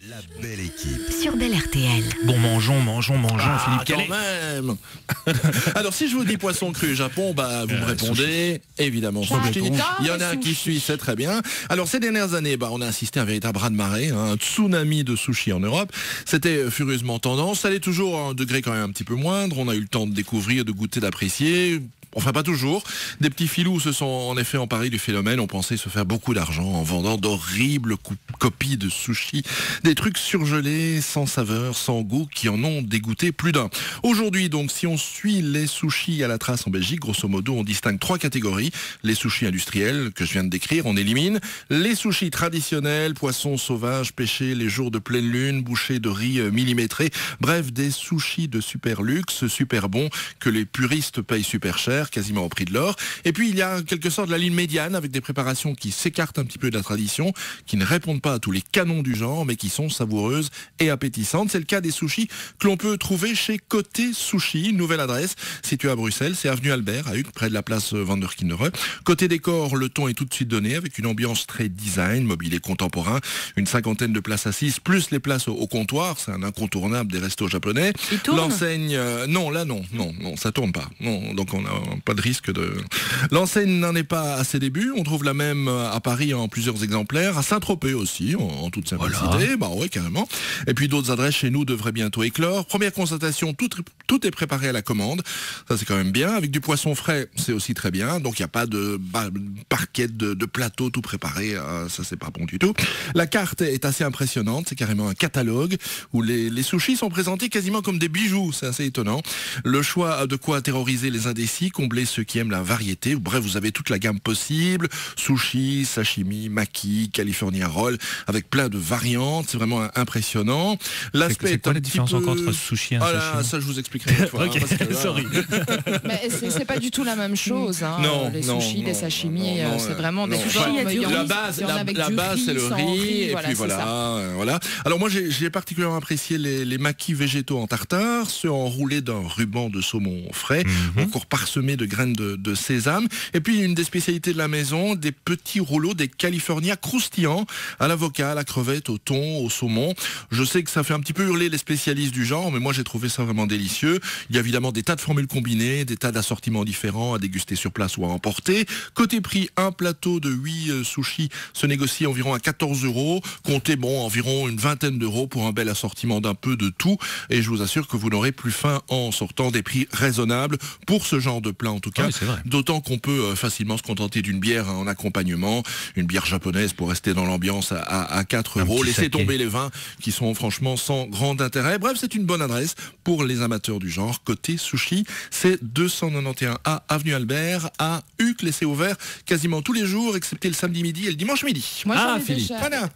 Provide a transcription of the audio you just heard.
La belle équipe. Sur Belle RTL. Bon, mangeons, Philippe Calais. Quand même. Alors si je vous dis poisson cru Japon, vous me répondez évidemment sushi. Il y en a un qui suit, c'est très bien. Alors ces dernières années, on a assisté à un véritable raz-de-marée, un tsunami de sushi en Europe. C'était furieusement tendance, ça l'est toujours à un degré quand même un petit peu moindre. On a eu le temps de découvrir, de goûter, d'apprécier. Enfin, pas toujours. Des petits filous se sont en effet emparés du phénomène. On pensait se faire beaucoup d'argent en vendant d'horribles copies de sushi. Des trucs surgelés, sans saveur, sans goût, qui en ont dégoûté plus d'un. Aujourd'hui, donc, si on suit les sushis à la trace en Belgique, grosso modo, on distingue 3 catégories. Les sushis industriels, que je viens de décrire, on élimine. Les sushis traditionnels, poissons sauvages, pêchés les jours de pleine lune, bouchées de riz millimétrés. Bref, des sushis de super luxe, super bons, que les puristes payent super cher, quasiment au prix de l'or. Et puis il y a en quelque sorte la ligne médiane avec des préparations qui s'écartent un petit peu de la tradition, qui ne répondent pas à tous les canons du genre, mais qui sont savoureuses et appétissantes. C'est le cas des sushis que l'on peut trouver chez Côté Sushi, nouvelle adresse située à Bruxelles, c'est avenue Albert, à Uccle, près de la place Van der Kinderen. Côté décor, le ton est tout de suite donné avec une ambiance très design, mobilier contemporain, une 50aine de places assises, plus les places au comptoir, c'est un incontournable des restos japonais. L'enseigne, non, ça tourne pas. Non, donc on a pas de risque de... L'enseigne n'en est pas à ses débuts. On trouve la même à Paris en plusieurs exemplaires, à Saint-Tropez aussi, en toute simplicité. Voilà. Ouais, carrément. Et puis d'autres adresses chez nous devraient bientôt éclore. Première constatation, tout est préparé à la commande. Ça, c'est quand même bien. Avec du poisson frais, c'est aussi très bien. Donc, il n'y a pas de parquette, de plateau tout préparé. Ça, c'est pas bon du tout. La carte est assez impressionnante. C'est carrément un catalogue où les sushis sont présentés quasiment comme des bijoux. C'est assez étonnant. Le choix a de quoi terroriser les indécis, combler ceux qui aiment la variété. Bref, vous avez toute la gamme possible. Sushi, sashimi, maki, California roll, avec plein de variantes. C'est vraiment impressionnant. L'aspect est quoi la différence encore entre sushi et un sushi? Ça, je vous expliquerai une fois. Okay, sorry. Mais c'est pas du tout la même chose. Non, les sushis, les sashimi, c'est vraiment des formes. La base, c'est le riz. Et puis voilà. Alors moi, j'ai particulièrement apprécié les makis végétaux en tartare, ceux enroulés d'un ruban de saumon frais, encore parsemé de graines de sésame. Et puis une des spécialités de la maison, des petits rouleaux, des California croustillants à l'avocat, à la crevette, au thon, au saumon. Je sais que ça fait un petit peu hurler les spécialistes du genre, mais moi j'ai trouvé ça vraiment délicieux. Il y a évidemment des tas de formules combinées, des tas d'assortiments différents à déguster sur place ou à emporter. Côté prix, un plateau de 8 sushis se négocie environ à 14 €. Comptez environ une vingtaine d'euros pour un bel assortiment d'un peu de tout. Et je vous assure que vous n'aurez plus faim en sortant, des prix raisonnables pour ce genre de plat en tout cas. Oui, d'autant qu'on peut facilement se contenter d'une bière en accompagnement, une bière japonaise pour rester dans l'ambiance à 4 €. Laissez tomber les vins qui sont franchement sans grand intérêt. Bref, c'est une bonne adresse pour les amateurs du genre. Côté Sushi, c'est 291A avenue Albert à Uccle et c'est ouvert quasiment tous les jours excepté le samedi midi et le dimanche midi. Moi, Philippe. Voilà.